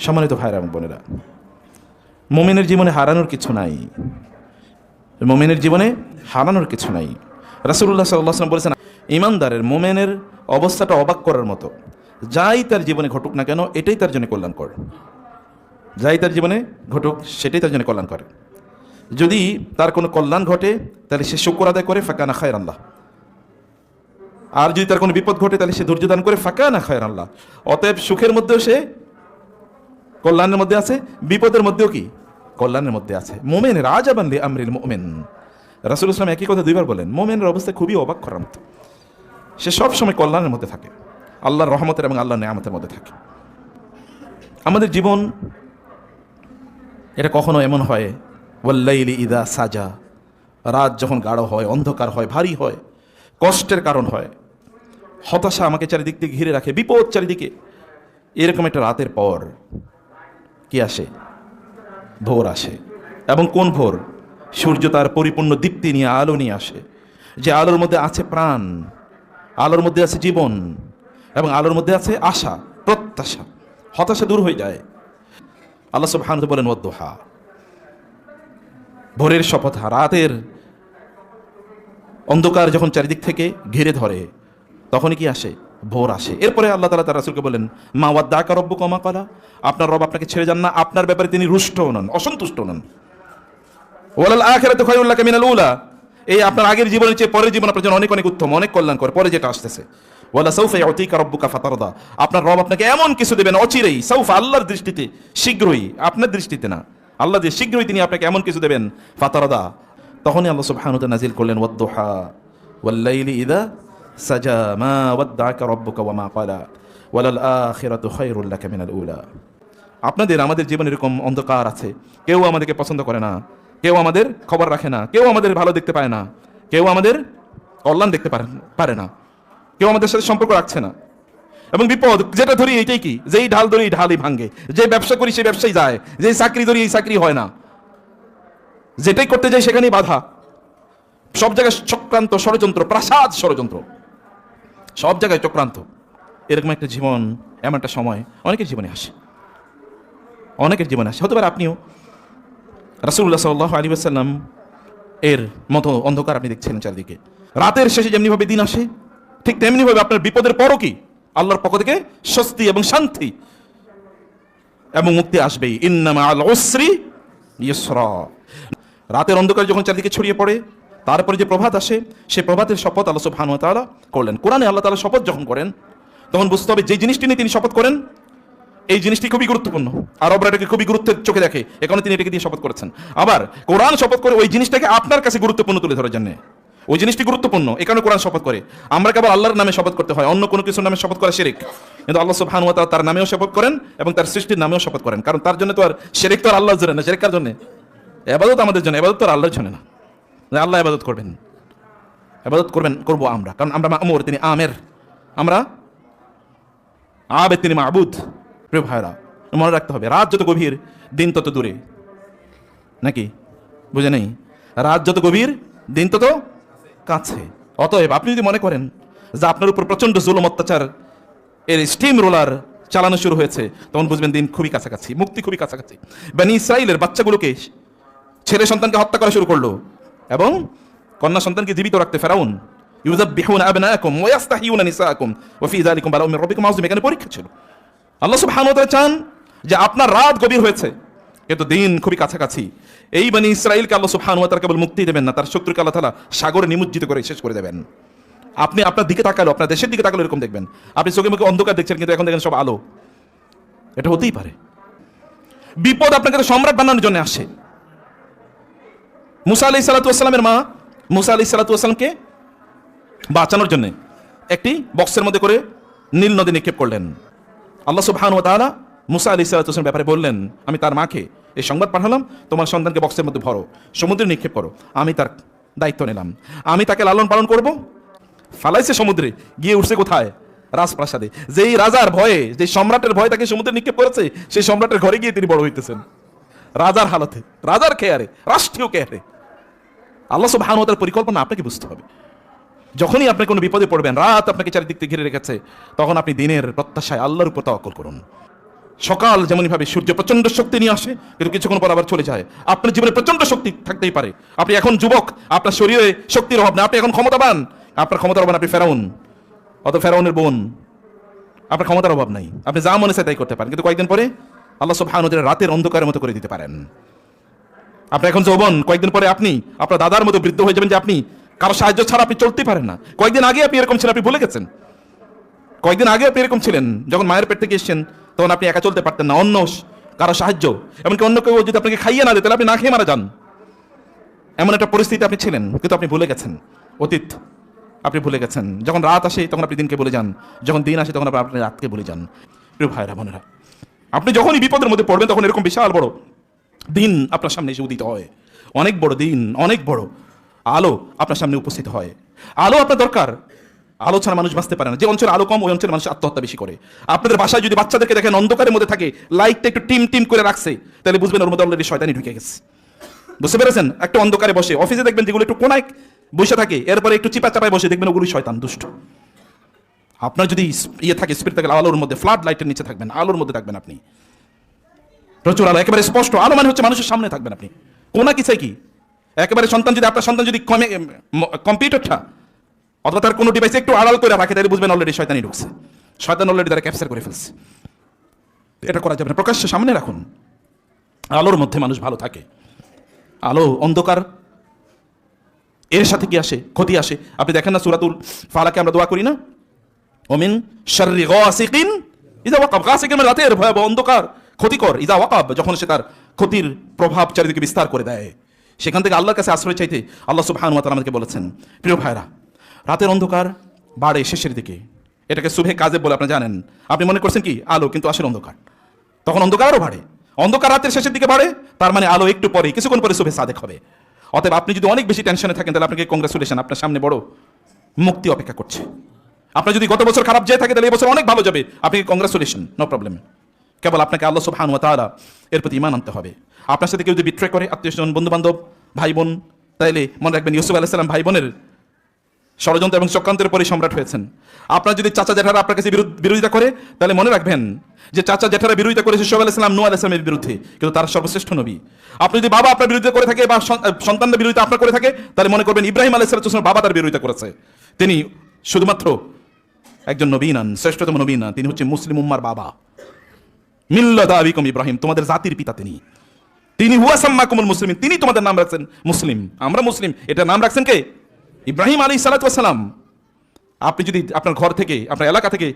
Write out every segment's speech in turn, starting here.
সম্মানিত ভাইরা এবং বোনেরা, মুমিনের জীবনে হারানোর কিছু নাই, মুমিনের জীবনে হারানোর কিছু নাই। রাসূলুল্লাহ সাল্লাল্লাহু আলাইহি ওয়াসাল্লাম বলেছেন, ঈমানদারের মুমিনের অবস্থাটা অবাক করার মতো। যাই তার জীবনে ঘটুক না কেন, এটাই তার জন্য কল্যাণকর। যাই তার জীবনে ঘটুক, সেটাই তার জন্য কল্যাণকর। যদি তার কোনো কল্যাণ ঘটে, তাহলে সে শুকর আদায় করে, ফাকানা খায়রান লাহ। আর যদি তার কোনো বিপদ ঘটে, তাহলে সে ধৈর্য দান করে, ফাকানা খায়রান লাহ। অতএব সুখের মধ্যেও সে কল্যাণের মধ্যে আছে, বিপদের মধ্যেও কি কল্যাণের মধ্যে আছে। মুমিনের আজাবান লি আমরিল মুমিন, রাসূলুল্লাহ সাল্লাল্লাহু আলাইহি ওয়াসাল্লাম একই কথা দুইবার বলেন। মুমিনের অবস্থা খুবই অবাক করার মতো। সে সব সময় কল্যাণের মধ্যে থাকে, আল্লাহর রহমতের এবং আল্লাহর নেয়ামতের মধ্যে থাকে। আমাদের জীবন এটা কখনো এমন হয়, ওয়াল্লাইলি ইযা সাজা, রাত যখন গাঢ় হয়, অন্ধকার হয়, ভারী হয়, কষ্টের কারণ হয়, হতাশা আমাকে চারিদিক থেকে ঘিরে রাখে, বিপদ চারিদিকে, এরকম একটা রাতের পর কি আসে? ভোর আসে। এবং কোন ভোর? সূর্য তার পরিপূর্ণ দীপ্তি নিয়ে, আলো নিয়ে আসে, যে আলোর মধ্যে আছে প্রাণ, আলোর মধ্যে আছে জীবন, এবং আলোর মধ্যে আছে আশা, প্রত্যাশা। হতাশা দূর হয়ে যায়। আল্লাহ সুবহানাহু ওয়া তাআলা বলেন, ওয়াদ-দুহা, ভোরের শপথ। রাতের অন্ধকার যখন চারিদিক থেকে ঘিরে ধরে, তখনই কি আসে? ভোর আসে। এরপরে আল্লাহ তাআলা তার রাসূলকে বলেন, মা ওয়াদ্দাকা রাব্বুকা ওয়া মা ক্বালা, আপনার রব আপনাকে ছেড়ে যান না, আপনার ব্যাপারে তিনি রুষ্ট নন, অসন্তুষ্ট নন। ওয়ালাল আখিরাতু খায়রুল লাকা মিনাল উলা, এই আপনার আগের জীবনের চেয়ে পরের জীবন আপনার জন্য অনেক অনেক উত্তম, অনেক কল্যাণকর, পরে যেটা আসতেছে। ওয়ালা সাউফা ইউতিকা রাব্বুকা ফাতারদা, আপনার রব আপনাকে এমন কিছু দেবেন অচিরেই, সাউফা আল্লাহর দৃষ্টিতে শীঘ্রই, আপনার দৃষ্টিতে না, আল্লাহ যে শীঘ্রই তিনি আপনাকে এমন কিছু দেবেন, ফাতারদা। তখনই আল্লাহ সুবহানাহু ওয়া তাআলা নাজিল করলেন, ওয়াদ-দুহা ওয়াল-লাইলি ইযা সাজা মা ওয়াদ্দাকা রাব্বুকা ওয়া মা ক্বালা ওয়ালাল আখিরাতু খায়রুল লাকা মিনাল উলা। আপনাদের আমাদের জীবনে এরকম অন্ধকার আছে, কেউ আমাদেরকে পছন্দ করে না, কেউ আমাদের খবর রাখে না, কেউ আমাদের ভালো দেখতে পায় না, কেউ আমাদের কল্যাণ দেখতে পারে না, কেউ আমাদের সাথে সম্পর্ক রাখছে না। এবং বিপদ যেটা ধরি এইটাই কি, যেই ঢাল ধরি এই ঢালই ভাঙে, যে ব্যবসা করি সেই ব্যবসায় যায়, যে চাকরি ধরি এই চাকরি হয় না, যেটাই করতে যাই সেখানেই বাধা, সব জায়গায় চক্রান্ত, ষড়যন্ত্র, প্রাসাদ ষড়যন্ত্র, সব জায়গায় চক্রান্ত। এরকম একটা জীবন, এমন একটা সময় অনেকের জীবনে আসে, অনেকের জীবনে আসে। হতে পারে আপনিও রাসূলুল্লাহ সাল্লাল্লাহু আলাইহি ওয়াসাল্লাম এর মতো অন্ধকার আপনি দেখছেন চারিদিকে। রাতের শেষে যেমনিভাবে দিন আসে, ঠিক তেমনিভাবে আপনার বিপদের পরও কি আল্লাহর পক্ষ থেকে স্বস্তি এবং শান্তি এবং মুক্তি আসবেই। ইন্না মাআল উসরি ইউসরা। রাতের অন্ধকার যখন চারিদিকে ছড়িয়ে পড়ে, তারপরে যে প্রভাত আসে, সেই প্রভাতের শপথ আল্লাহ সুবহানাহু ওয়া তাআলা করলেন। কোরআনে আল্লাহ তাআলা শপথ যখন করেন, তখন বুঝতে হবে যে জিনিসটি নিয়ে তিনি শপথ করেন, এই জিনিসটি খুবই গুরুত্বপূর্ণ। আরবরা এটাকে খুবই গুরুত্বের চোখে দেখে, এ কারণে তিনি এটাকে দিয়ে শপথ করেছেন। আবার কোরআন শপথ করে ওই জিনিসটাকে আপনার কাছে গুরুত্বপূর্ণ তুলে ধরার জন্য, ওই জিনিসটি গুরুত্বপূর্ণ, এ কারণে কোরআন শপথ করে। আমরা কেবল আল্লাহর নামে শপথ করতে হয়, অন্য কোনো কিছুর নামে শপথ করা শিরক। কিন্তু আল্লাহ সুবহানাহু ওয়া তাআলা তার নামেও শপথ করেন এবং তার সৃষ্টির নামেও শপথ করেন, কারণ তার জন্য তো আর শিরক তো আর আল্লাহর জন্য না, শিরক কার জন্য? ইবাদত আমাদের জন্য, ইবাদত তো আর আল্লাহর জন্য না। আল্লাহ ইবাদত করবেন, ইবাদত করবো আমরা, কারণ আমরা মা'মুর, তিনি আমের, আমরা আবেদ, তিনি মা'বুদ। প্রিয় ভাইরা, মনে রাখতে হবে, রাত যত গভীর দিন তত দূরে, নাকি বুঝে নেই? রাত যত গভীর দিন তত কাছে। অতএব আপনি যদি মনে করেন যে আপনার উপর প্রচন্ড জুলুম অত্যাচার এর স্টিম রোলার চালানো শুরু হয়েছে, তখন বুঝবেন দিন খুবই কাছাকাছি, মুক্তি খুবই কাছাকাছি। বনী ইসরাইলের বাচ্চাগুলোকে, ছেলে সন্তানকে হত্যা করা শুরু করলো এবং কন্যা সন্তানকে জীবিত রাখতে ফেরাউন, ইউযাব্বিহুনা আবনাআকুম ওয়া ইস্তাহয়ুনা নিসাআকুম ওয়া ফি যালিকুম বালাউম মির রাব্বিকুম আযীম। এখানে পরীক্ষা ছিল। আল্লাহ সুবহানাহু ওয়া তাআলা চান যে আপনার রাত গভীর হয়েছে কিন্তু দিন খুবই কাছাকাছি। এই বনী ইসরাইলকে আল্লাহ সুবহানাহু ওয়া তাআলা কেবল মুক্তি দেবেন না, তার শত্রুকে আল্লাহ তাআলা সাগরে নিমজ্জিত করে শেষ করে দেবেন। আপনি আপনার দিকে তাকালো, আপনার দেশের দিকে তাকালো, এরকম দেখবেন আপনি চোখে মুখে অন্ধকার দেখছেন, কিন্তু এখন দেখেন সব আলো। এটা হতেই পারে। বিপদ আপনাকে সম্রাট বানানোর জন্য আসে। মুসা আলাইহিস সালাতু ওয়াস সালামের মা মুসা আলাইহিস সালাতু ওয়াস সালামকে বাঁচানোর জন্য একটি বক্সের মধ্যে করে নীল নদী নিক্ষেপ করলেন। আল্লাহ সুবহানাহু ওয়া তাআলা মুসা আলাইহিস সালাতু ওয়াস সালামের ব্যাপারে বললেন, আমি তার মাকে এই সংবাদ পাঠালাম, তোমার সন্তানকে বক্সের মধ্যে ভরো, সমুদ্রে নিক্ষেপ করো, আমি তার দায়িত্ব নিলাম, আমি তাকে লালন পালন করব। ফালাইছে সমুদ্রে, গিয়ে উঠছে কোথায়? রাজপ্রাসাদে। যেই রাজার ভয়ে, যে সম্রাটের ভয়ে তাকে সমুদ্রে নিক্ষেপ করেছে, সেই সম্রাটের ঘরে গিয়ে তিনি বড় হইতেছেন, রাজার হালতে, রাজার কেয়ারে, রাষ্ট্রীয় কেয়ারে। আল্লাহ সুবহানাহু ওয়া তাআলার পরিকল্পনা আপনাকে বুঝতে হবে। যখনই আপনি কোনো বিপদে পড়বেন, রাত আপনাকে চারিদিক থেকে ঘিরে রেখেছে, তখন আপনি দিনের প্রত্যাশায় আল্লাহর উপর তাওয়াক্কুল করুন। সকাল যেমনভাবে সূর্য প্রচন্ড শক্তি নিয়ে আসে, কিন্তু কিছুক্ষণ পর আবার চলে যায়। আপনার জীবনে প্রচন্ড শক্তি থাকতেই পারে, আপনি এখন যুবক, আপনার শরীরে শক্তির অভাব না, আপনি এখন ক্ষমতাবান, আপনার ক্ষমতার অভাব, আপনি ফেরাউন, অত ফেরাউনের বোন, আপনার ক্ষমতার অভাব নাই, আপনি যা মনে চায় তাই করতে পারেন, কিন্তু কয়েকদিন পরে আল্লাহ সুবহানাহু ওয়া তাআলা রাতের অন্ধকারের মতো করে দিতে পারেন। আপনি এখন যৌবন, কয়েকদিন পরে আপনি আপনার দাদার মতো বৃদ্ধ হয়ে যাবেন, যে আপনি কারো সাহায্য ছাড়া আপনি চলতেই পারেন না। কয়েকদিন আগে আপনি এরকম ছিলেন, আপনি ভুলে গেছেন। কয়েকদিন আগে আপনি এরকম ছিলেন, যখন মায়ের পেট থেকে এসেছেন তখন আপনি একা চলতে পারতেন না, অন্য কারো সাহায্য, এমনকি অন্য কেউ যদি আপনাকে খাইয়ে না দেয় তাহলে আপনি না খেয়ে মারা যান, এমন একটা পরিস্থিতি আপনি ছিলেন। কিন্তু আপনি ভুলে গেছেন অতীত, আপনি ভুলে গেছেন। যখন রাত আসে তখন আপনি দিনকে ভুলে যান, যখন দিন আসে তখন আপনি রাতকে ভুলে যান। প্রিয় ভাইরা বোনেরা, আপনি যখনই বিপদের মধ্যে পড়বেন তখন এরকম বিশাল বড় দিন আপনার সামনে এসে উদিত হয়, অনেক বড় দিন, অনেক বড় আলো আপনার সামনে উপস্থিত হয়। আলো আপনার দরকার, আলো ছাড়া মানুষ বাঁচতে পারে না। যে অঞ্চলে আলো কম ওই অঞ্চলে মানুষ আত্মহত্যা বেশি করে। আপনাদের বাসায় যদি বাচ্চাদেরকে দেখেন অন্ধকারের মধ্যে থাকে, লাইটটা একটু টিম টিম করে রাখছে, তাহলে বুঝবেন ওর মধ্যে অলরেডি শয়তানি ঢুকে গেছে। বুঝতে পেরেছেন? একটা অন্ধকারে বসে, অফিসে দেখবেন যেগুলো একটু কোনায় বসে থাকে, এরপরে একটু চিপা চাপায় বসে, দেখবেন ওগুলোই শয়তান, দুষ্ট। আপনার যদি ইয়ে থাকে, স্পিরিট থাকে, আলোর মধ্যে, ফ্লাড লাইটের নিচে থাকবেন, আলোর মধ্যে থাকবেন আপনি, প্রচুর আলো, একেবারে স্পষ্ট আলো, মানে হচ্ছে মানুষের সামনে থাকবেন আপনি। কোনা কি চাই কি, একেবারে সন্তান যদি, আপনার সন্তান যদি কম্পিউটারটা অথবা তার কোনো ডিভাইস একটু আড়াল করে রাখে, তাহলে বুঝবেন অলরেডি শয়তানি ঢুকছে, শয়তান অলরেডি তারা ক্যাপচার করে ফেলছে। এটা করা যাবে না, প্রকাশ্যে সামনে রাখুন। আলোর মধ্যে মানুষ ভালো থাকে। আলো অন্ধকার এর সাথে কি আসে? ক্ষতি আসে। আপনি দেখেন না সূরাতুল ফালাকে আমরা দোয়া করি না, ওমিন শাররি গাসিকিন ইযা ওয়াকাব। গাসিকিন মানে রাতের ভয়াবহ অন্ধকার, ক্ষতিকর। ইযা ওয়াকাব, যখন সে তার ক্ষতির প্রভাব চারিদিকে বিস্তার করে দেয়, সেখান থেকে আল্লাহর কাছে আশ্রয় চাইতে আল্লাহ সুবহানাহু ওয়া তাআলা আমাদেরকে বলেছেন। প্রিয় ভাইরা, রাতের অন্ধকার বাড়ে শেষের দিকে, এটাকে সুবহে কাযেব বলে আপনি জানেন। আপনি মনে করছেন কি আলো, কিন্তু আসলে অন্ধকার। তখন অন্ধকার আরও বাড়ে, অন্ধকার রাতের শেষের দিকে বাড়ে, তার মানে আলো একটু পরে, কিছুক্ষণ পরে সুবহে সাদেক হবে। অতএব আপনি যদি অনেক বেশি টেনশনে থাকেন, তাহলে আপনাকে কংগ্রেচুলেশন, আপনার সামনে বড় মুক্তি অপেক্ষা করছে। আপনার যদি গত বছর খারাপ যেয়ে থাকে, তাহলে এই বছর অনেক ভালো যাবে, আপনাকে কংগ্রেচুলেশন, নো প্রবলেম। কেবল আপনাকে আল্লাহ সুবহানাহু ওয়া তাআলা এর প্রতি ঈমান আনতে হবে। আপনার সাথে কেউ যদি বিট্রে করে, আত্মীয়স্বজন, বন্ধু বান্ধব, ভাই বোন, তাইলে মনে রাখবেন ইউসুফ আলাইহিস সালাম ভাই বোনের ষড়যন্ত্র এবং চক্রান্তের পরে সম্রাট হয়েছেন। আপনার যদি চাচা জেঠারা আপনার কাছে বিরোধিতা করে, তাহলে মনে রাখবেন যে চাচা জেঠারা বিরোধিতা করেছে শোয়েব আলাইহিস সালাম, নূহ আলাইহিস সালামের বিরুদ্ধে, কিন্তু তারা সর্বশ্রেষ্ঠ নবী। আপনি যদি বাবা আপনার বিরোধিতা করে থাকে বা সন্তানদের বিরোধিতা আপনার করে থাকে, তাহলে মনে করবেন ইব্রাহিম আলাইহিস সালামের বাবা তার বিরোধিতা করেছে। তিনি শুধুমাত্র একজন নবী নন, শ্রেষ্ঠতম নবী না, তিনি হচ্ছে মুসলিম উম্মার বাবা। মিল্লাতা আবিকুম ইব্রাহিম, তোমাদের জাতির পিতা তিনি হুয়া সাম্মাকুমুল মুসলিমিন, তিনি তোমাদের নাম রাখছেন মুসলিম। আমরা মুসলিম, এটা নাম রাখছেন কে? ইব্রাহিম আলাইহিস সালাতু ওয়াস সালাম। আপনি যদি আপনার ঘর থেকে, আপনার এলাকা থেকে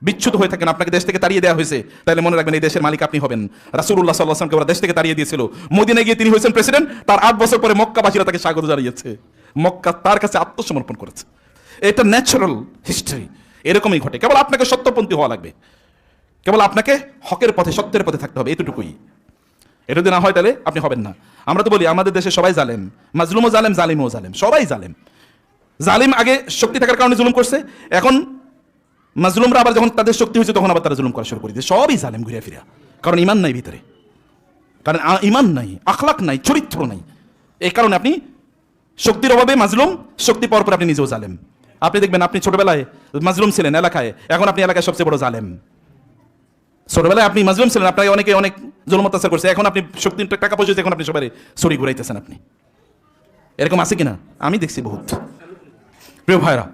বিচ্যুত হয়ে থাকেন, আপনাকে দেশ থেকে তাড়িয়ে দেওয়া হয়েছে, তাহলে মনে রাখবেন এই দেশের মালিক আপনি হবেন। রাসূলুল্লাহ সাল্লাল্লাহু আলাইহি ওয়াসাল্লামকে ওরা দেশ থেকে তাড়িয়ে দিয়েছিল, মদিনায় গিয়ে তিনি হয়েছেন প্রেসিডেন্ট। তার 8 বছর পরে মক্কাবাসীরা তাকে স্বাগত জানিয়েছে, মক্কা তার কাছে আত্মসমর্পণ করেছে। এটা ন্যাচারাল হিস্ট্রি, এরকমই ঘটে। কেবল আপনাকে সত্যপন্থী হওয়া লাগবে, কেবল আপনাকে হকের পথে, সত্যের পথে থাকতে হবে, এতটুকুই। এটা যদি না হয় তাহলে আপনি হবেন না। আমরা তো বলি আমাদের দেশে সবাই জালেম, মাজলুমও জালেম, জালিমও জালেম, সবাই জালেম। জালিম আগে শক্তি থাকার কারণে জুলুম করছে, এখন মাজলুমরা আবার যখন তাদের শক্তি হয়েছে তখন আবার তারা জুলুম করা শুরু করে দিয়েছে। সবই জালেম ঘুরে ফিরে, কারণ ইমান নাই ভিতরে, কারণ ইমান নাই, আখলাক নাই, চরিত্র নাই। এই কারণে আপনি শক্তির অভাবে মাজলুম, শক্তি পাওয়ার পর আপনি নিজেও জালেম। আপনি দেখবেন আপনি ছোটবেলায় মাজলুম ছিলেন এলাকায়, এখন আপনি এলাকায় সবচেয়ে বড় জালেম। ছোটবেলায় আপনি মাজলুম ছিলেন, আপনাকে অনেকে অনেক জুলুম অত্যাচার করছে, এখন আপনি শক্তি, টাকা পয়সা, এখন আপনি সবাই ছড়ি ঘুরাইতেছেন। আপনি এরকম আছে কিনা? আমি দেখছি বহুত। প্রিয় ভাইরা,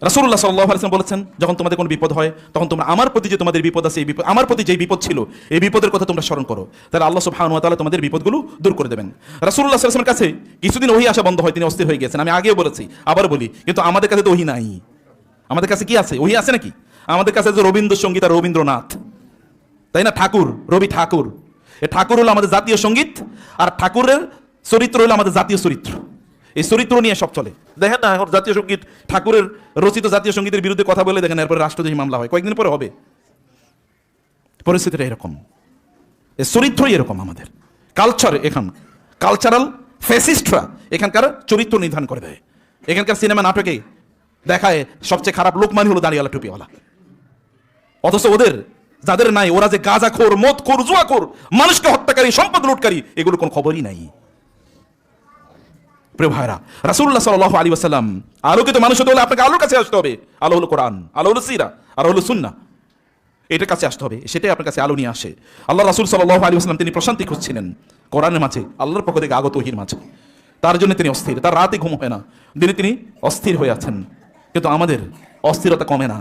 রাসূলুল্লাহ সাল্লাল্লাহু আলাইহি ওয়াসাল্লাম বলেছেন, যখন তোমাদের কোনো বিপদ হয়, তখন তোমরা আমার প্রতি যে তোমাদের বিপদ আছে, এই বিপদ, আমার প্রতি যে বিপদ ছিল, এই বিপদের কথা তোমরা স্মরণ করো, তাহলে আল্লাহ সুবহানাহু ওয়া তাআলা তোমাদের বিপদগুলো দূর করে দেবেন। রাসূলুল্লাহ সাল্লাল্লাহু আলাইহি ওয়াসাল্লামের কাছে কিছুদিন ওহী আসা বন্ধ হয়, তিনি অস্থির হয়ে গেছেন। আমি আগেও বলেছি, আবার বলি, কিন্তু আমাদের কাছে তো ওহী নাই। আমাদের কাছে কি আছে? ওহী আছে নাকি? আমাদের কাছে যে রবীন্দ্রসঙ্গীত আর রবীন্দ্রনাথ, তাই না? ঠাকুর, রবি ঠাকুর। এই ঠাকুর হলো আমাদের জাতীয় সঙ্গীত, আর ঠাকুরের চরিত্র হলো আমাদের জাতীয় চরিত্র। এই চরিত্র নিয়ে সব চলে। দেখেন না এখন জাতীয় সঙ্গীত, ঠাকুরের রচিত জাতীয় সঙ্গীতের বিরুদ্ধে কথা বলে দেখেন, এরপরে রাষ্ট্রদ্রোহী মামলা হয়, কয়েকদিন পরে হবে। পরিস্থিতিটা এরকম, এই চরিত্রই এরকম। আমাদের কালচার, এখন কালচারাল ফ্যাসিস্টরা এখানকার চরিত্র নির্ধারণ করে দেয়। এখানকার সিনেমা নাটকে দেখায় সবচেয়ে খারাপ লোক মানে হলো দাঁড়িয়ালা টুপিওয়ালা, অথচ ওদের যাদের নাই, ওরা যে গাঁজাখোর, মদখোর, জুয়াখোর, মানুষকে হত্যাকারী, সম্পদ লুটকারী, এগুলোর কোনো খবরই নাই। প্রিয় ভাইরা, রাসূলুল্লাহ সাল্লাল্লাহু আলাইহি ওয়াসাল্লাম আলোকিত মানুষ হতে হলে আপনাকে আলোর কাছে আসতে হবে। আলো হলো কোরআন, আলো হলো সিরা, আর হলো সুন্নাহ। এটার কাছে আসতে হবে, সেটাই আপনার কাছে আলো নিয়ে আসে। আল্লাহ রাসূল সাল্লাল্লাহু আলাইহি ওয়াসাল্লাম তিনি প্রশান্তি খুঁজছিলেন কোরআনের মাঝে, আল্লাহর পক্ষ থেকে আগত ওহীর মাঝে। তার জন্য তিনি অস্থির, তার রাতে ঘুম হয় না, দিনে তিনি অস্থির হয়ে আছেন। কিন্তু আমাদের অস্থিরতা কমে না।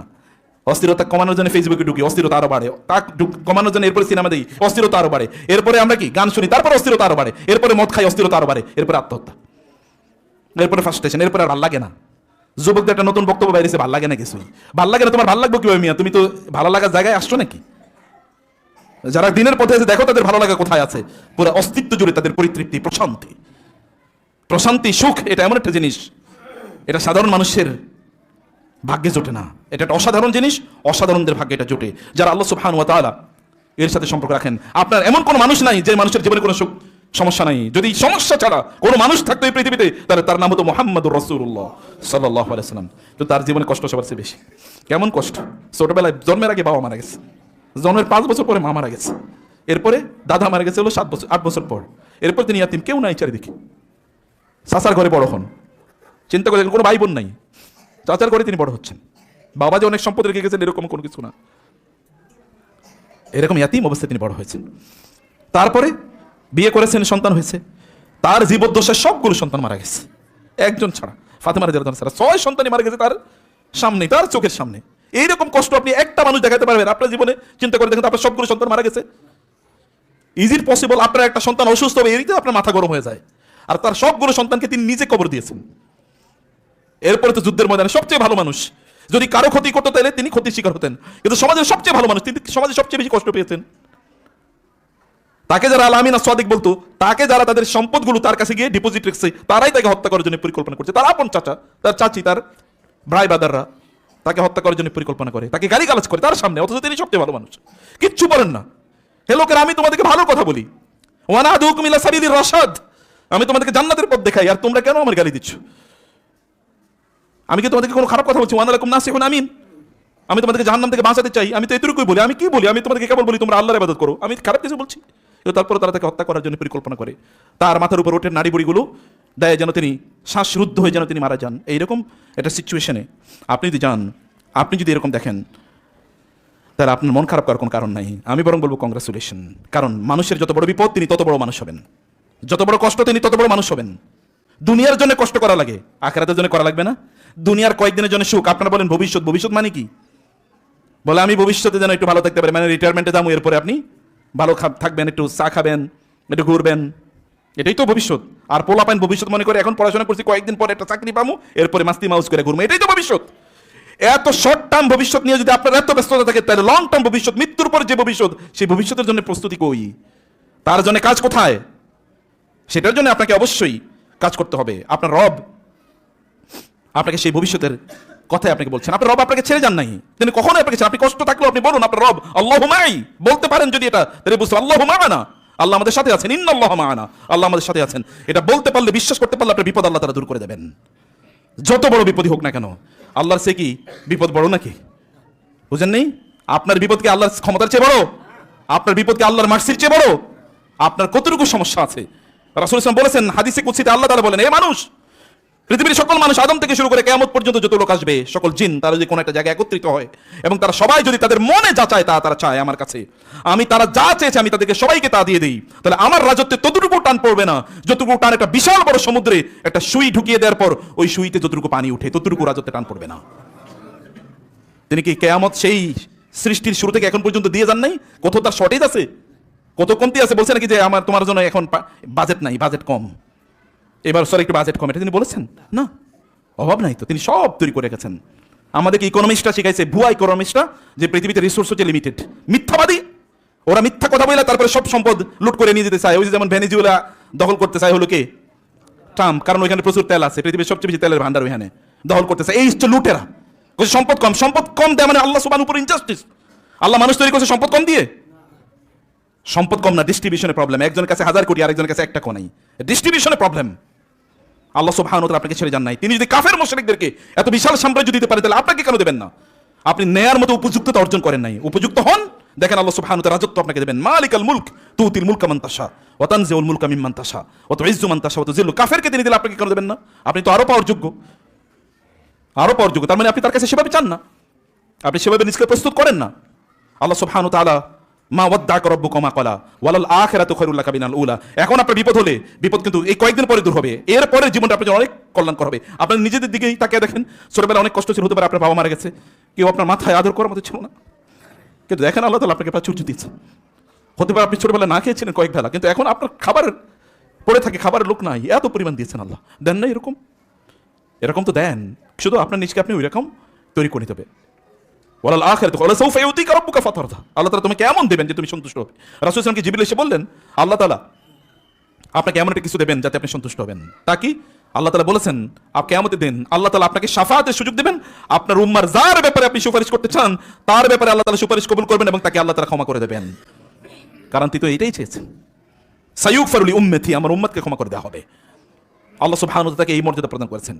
অস্থিরতা কমানোর জন্য ফেসবুকে ঢুকি, অস্থিরতা আরো বাড়ে। তা কমানোর জন্য এরপরে সিনেমা দিই, অস্থিরতা আরো বাড়ে। এরপরে আমরা কি গান শুনি, তারপরে অস্থিরতা আরো বাড়ে। এরপরে মদ খাই, অস্থিরতা আরো বাড়ে। এরপরে আত্মহত্যা, এরপরে ফার্স্টেশন, এরপরে আর ভাল লাগে না। যুবকদের একটা নতুন বক্তব্য বাইরেছে, ভাল লাগে না কিছুই। ভাল লাগে না, তোমার ভাল লাগবে কিভাবে মিয়া? তুমি তো ভালো লাগার জায়গায় আসছো নাকি? যারা দিনের পথে আছে দেখো তাদের ভালো লাগা কোথায় আছে। পুরো অস্তিত্ব জুড়ে তাদের পরিতৃপ্তি, প্রশান্তি। প্রশান্তি, সুখ, এটা এমন একটা জিনিস, এটা সাধারণ মানুষের ভাগ্যে জোটে না। এটা একটা অসাধারণ জিনিস, অসাধারণদের ভাগ্যে এটা জোটে, যারা আল্লাহ সুবহানাহু ওয়া তাআলা এর সাথে সম্পর্ক রাখেন। আপনার এমন কোনো মানুষ নাই যে মানুষের জীবনে কোনো সুখ সমস্যা নাই। যদি সমস্যা ছাড়া কোনো মানুষ থাকতো এই পৃথিবীতে, তাহলে তার নাম হতো মুহাম্মাদুর রাসূলুল্লাহ সাল্লাল্লাহু আলাইহি ওয়াসাল্লাম। তো তার জীবনে কষ্ট সবার চেয়ে বেশি। কেমন কষ্ট? ছোটবেলায় জন্মের আগে বাবা মারা গেছে, জন্মের 5 বছর পরে মা মারা গেছে, এরপরে দাদা মারা গেছে হলো 7 বছর 8 বছর পর। এরপর তিনি ইয়াতিম, কেউ নাই চারিদিকে। চাচার ঘরে বড় হন, চিন্তা করে কোনো ভাই বোন নাই, চাচার ঘরে তিনি বড় হচ্ছেন। বাবা যে অনেক সম্পদ রেখে গেছেন এরকম কোনো কিছু না, এরকম ইয়াতিম অবস্থায় তিনি বড় হয়েছেন। তারপরে বিয়ে করেছেন, সন্তান হয়েছে। তার জীবদ্দশায় সবগুলো সন্তান মারা গেছে, একজন ছাড়া, ফাতেমা রাদিয়াল্লাহু আনহা ছাড়া 6 সন্তানই মারা গেছে তার সামনে, তার চোখের সামনে। এইরকম কষ্ট আপনি একটা মানুষ দেখাতে পারবেন আপনার জীবনে? চিন্তা করে দেখেন, আপনার সবগুলো সন্তান মারা গেছে। Is it possible? আপনার একটা সন্তান অসুস্থ হবে, এরিতে আপনার মাথা গরম হয়ে যায়। আর তার সবগুলো সন্তানকে তিনি নিজে কবর দিয়েছেন। এরপরে তো যুদ্ধের ময়দানে সবচেয়ে ভালো মানুষ, যদি কারো ক্ষতি করতো তাহলে তিনি ক্ষতির শিকার হতেন। কিন্তু সমাজের সবচেয়ে ভালো মানুষ, তিনি সমাজে সবচেয়ে বেশি কষ্ট পেয়েছেন। তাকে যারা আল আমিন আস সাদিক বলতো, তাকে যারা তাদের সম্পদগুলো তার কাছে গিয়ে ডিপোজিট রেখেছে, তারাই তাকে হত্যা করার জন্য পরিকল্পনা করছে। তার আপন চাচা, তার চাচি, তার ভাই বাদাররা তাকে হত্যা করার জন্য পরিকল্পনা করে, তাকে গালিগালাজ করে তার সামনে, অথচ তিনি সবচেয়ে ভালো মানুষ, কিচ্ছু বলেন না। হে লোকেরা, আমি তোমাদেরকে ভালো কথা বলি, ওয়ানাদুকুম ইলা সাবিলির রাশাদ, আমি তোমাদেরকে জান্নাতের পথ দেখাই, আর তোমরা কেন আমার গালি দিচ্ছ? আমি কি তোমাদেরকে কোনো খারাপ কথা বলছি? ওয়ানা লাকুম নাসিহুন আমিন, আমি তোমাদেরকে জাহান্নাম থেকে বাঁচাতে চাই। আমি তো এতটুকুই বলি। আমি কি বলি? আমি তোমাদেরকে কেবল বলি তোমরা আল্লাহর ইবাদত করো। আমি খারাপ কিছু বলছি? তারপরে তারা তাকে হত্যা করার জন্য পরিকল্পনা করে। তার মাথার উপর ওঠে নাড়ি বুড়িগুলো দেয় যেন তিনি শ্বাসরুদ্ধ হয়ে যেন তিনি মারা যান। এইরকম একটা সিচুয়েশনে আপনি যদি যান, আপনি যদি এরকম দেখেন, তাহলে আপনার মন খারাপ করার কোনো কারণ নাই। আমি বরং বলবো কংগ্রেচুলেশন। কারণ মানুষের যত বড় বিপদ তিনি তত বড় মানুষ হবেন, যত বড় কষ্ট তিনি তত বড় মানুষ হবেন। দুনিয়ার জন্য কষ্ট করা লাগে, আখিরাতের জন্য করা লাগবে না। দুনিয়ার কয়েকদিনের জন্য সুখ। আপনারা বলেন ভবিষ্যৎ, ভবিষ্যৎ মানে কি? বলে আমি ভবিষ্যতে যেন একটু ভালো থাকতে পারি, মানে রিটায়ারমেন্টে যাবো, এরপরে আপনি ভালো থাকবেন, একটু চা খাবেন, একটু ঘুরবেন, এটাই তো ভবিষ্যৎ। আর পোলাপাইন ভবিষ্যৎ মনে করে এখন পড়াশোনা করছি, কয়েকদিন পরে একটা চাকরি পাবো, এরপরে মাস্তি মাউস করে ঘুরবো, এটাই তো ভবিষ্যৎ। এত শর্ট টার্ম ভবিষ্যৎ নিয়ে যদি আপনার এত ব্যস্ততা থাকে, তাহলে লং টার্ম ভবিষ্যৎ, মৃত্যুর পরে যে ভবিষ্যৎ, সেই ভবিষ্যতের জন্য প্রস্তুতি কই? তার জন্য কাজ কোথায়? সেটার জন্য আপনাকে অবশ্যই কাজ করতে হবে। আপনার রব আপনাকে সেই ভবিষ্যতের কথাই আপনাকে বলছেন। আপনার রব আপনাকে ছেড়ে যান নাই, তিনি কখনোই আপনাকে ছেড়ে। আপনি কষ্ট থাকলেও আপনি বলুন আপনার রব আল্লাহু মাই, বলতে পারেন যদি এটা, তাহলে বুঝতে আল্লাহু মা'ানা, আল্লাহ আমাদের সাথে আছেন, ইন্নাল্লাহা মা'ানা, আল্লাহ আমাদের সাথে আছেন। এটা বলতে পারলে, বিশ্বাস করতে পারলে আপনার বিপদ আল্লাহ তাআলা দূর করে দেবেন। যত বড় বিপদই হোক না কেন, আল্লাহর সে কি বিপদ বড় নাকি? বুঝেন নেই? আপনার বিপদ কি আল্লাহর ক্ষমতার চেয়ে বড়? আপনার বিপদ কি আল্লাহর মার্সির চেয়ে বড়? আপনার কতটুকু সমস্যা আছে? রাসূল সাল্লাল্লাহু আলাইহি ওয়াসাল্লাম বলেছেন হাদিসে কুদসিতে, আল্লাহ তাআলা বলেন, হে মানুষ, পৃথিবীর সকল মানুষ আদম থেকে শুরু করে কিয়ামত পর্যন্ত যত লোক আসবে, সকল জিন, তারা যদি কোনো একটা জায়গায় একত্রিত হয় এবং তারা সবাই যদি তাদের মনে যা চায় তা তারা চায় আমার কাছে, আমি তারা যা চেয়েছে আমি তাদেরকে সবাইকে তা দিয়ে দিই, তাহলে আমার রাজত্বে ততটুকু টান পড়বে না যতটুকু টান একটা বিশাল বড় সমুদ্রে একটা সুই ঢুকিয়ে দেওয়ার পর ওই সুইতে যতটুকু পানি উঠে, ততটুকু রাজত্বে টান পড়বে না। তিনি কি কিয়ামত সেই সৃষ্টির শুরু থেকে এখন পর্যন্ত দিয়ে যান নাই? কত তার শর্টেজ আছে, কত কমতি আছে? বলছে নাকি যে আমার তোমার জন্য এখন বাজেট নাই, বাজেট কম, এবার সরি একটু বাজেট কম, এটা তিনি বলেছেন না? অভাব নাই তো, তিনি সব তৈরি করে রেখেছেন। আমাদেরকে ইকোনমিক্সটা শিখাইছে, ভুয়া ইকোনমিক্সটা, যে পৃথিবীতে রিসোর্স হচ্ছে লিমিটেড। মিথ্যাবাদী ওরা, মিথ্যা কথা বলে তারপরে সব সম্পদ লুট করে নিয়ে যেতে চায়। ওই যেমন ভেনেজুয়েলা দখল করতে চায় হলো কে? ট্রাম্প, কারণ ওইখানে প্রচুর তেল আছে, পৃথিবীর সবচেয়ে বেশি তেলের ভান্ডার ওইখানে, দখল করতে চায়। এই হচ্ছে লুটেরা। সম্পদ কম, সম্পদ কম দেয় মানে আল্লাহ সুবহানাহু উপর ইনজাস্টিস। আল্লাহ মানুষ তৈরি করছে সম্পদ কম দিয়ে? সম্পদ কম না, ডিস্ট্রিবিউশনের প্রবলেম। একজনের কাছে 1000 কোটি, আরেকজনের কাছে 1 টাকা নাই, ডিস্ট্রিবিউশনের প্রবলেম। আল্লাহ সুবহানাহু ওয়া তাআলা আপনাকে ছেড়ে যান নাই। তিনি যদি কাফের মুশরিকদেরকে এত বিশাল সাম্রাজ্য দিতে পারে, তাহলে আপনাকে কেন দেবেন না? আপনি নেয়ার মতো উপযুক্ততা অর্জন করেন নাই, উপযুক্ত হন, দেখেন আল্লাহ সুবহানাহু ওয়া তাআলা রাজত্ব আপনাকে দেবেন। মালিকাল মুলক তুতিল মুলকা মান তাশা ওয়া তানজিউল মুলকা মিম্মান তাশা ওয়া তুইজ্জু মান তাশা ওয়া তুযিল্লু। কাফেরকে তিনি দিলে আপনাকে কেন দেবেন না? আপনি তো আরো পাওয়ার যোগ্য, আরো পাওয়ার যোগ্য। তার মানে আপনি তার কাছে সেভাবে চান না, আপনি সেভাবে নিজেকে প্রস্তুত করেন না। আল্লাহ সুবহানাহু ওয়া তাআলা মা ওয়াদ্দাকা রাব্বুকা মা ক্বালা ওয়ালাল আখিরাতু খায়রুল লাকা মিনাল উলা। এখন আপনার বিপদ হলে বিপদ কিন্তু এই কয়েকদিন পরে দূর হবে, এর পরে জীবনটা আপনার জন্য অনেক কল্যাণকর হবে। আপনার নিজেদের দিকেই তাকিয়ে দেখেন, ছোটবেলায় অনেক কষ্ট ছিল, হতে পারে আপনার বাবা মারা গেছে, কেউ আপনার মাথায় আদর করার মতো ছিল না, কিন্তু দেখেন আল্লাহ তাআলা আপনাকে প্রাচুর্য দিচ্ছে। হতে পারে আপনি ছোটবেলায় না খেয়েছিলেন কয়েক বেলা, কিন্তু এখন আপনার খাবার পড়ে থাকে, খাবারের লোক নাই, এত পরিমাণ দিয়েছেন আল্লাহ। দেন না এরকম? এরকম তো দেন, শুধু আপনার নিজকে আপনি ওই রকম তৈরি করে নিতে হবে। ওয়ালাল আখিরাতু ওয়ালা সাউফা ইউতিকা রাব্বুকা ফাতারদা। আল্লাহ তাআলা তোমাকে এমন দেবেন যে তুমি সন্তুষ্ট হবে। রাসূল সাল্লাল্লাহু আলাইহি ওয়াসাল্লামকে জিবরিল এসে বললেন, আল্লাহ তাআলা আপনাকে এমন একটা কিছু দেবেন যাতে আপনি সন্তুষ্ট হবেন। তা কি? আল্লাহ তাআলা বলেছেন কিয়ামতের দিন আল্লাহ তাআলা আপনাকে শাফাআতের সুযোগ দেবেন, আপনার উম্মার যার ব্যাপারে আপনি সুপারিশ করতে চান তার ব্যাপারে আল্লাহ তাআলা সুপারিশ কবুল করবেন এবং তাকে আল্লাহ তাআলা ক্ষমা করে দেবেন। কারণ তিনি তো এটাই চেয়েছেন, সাইয়ুগফারু লি উম্মতি, আমার উম্মতকে ক্ষমা করে দেওয়া হবে। আল্লাহ সুবহানাহু ওয়া তাআলা তাকে এই মর্যাদা প্রদান করেছেন।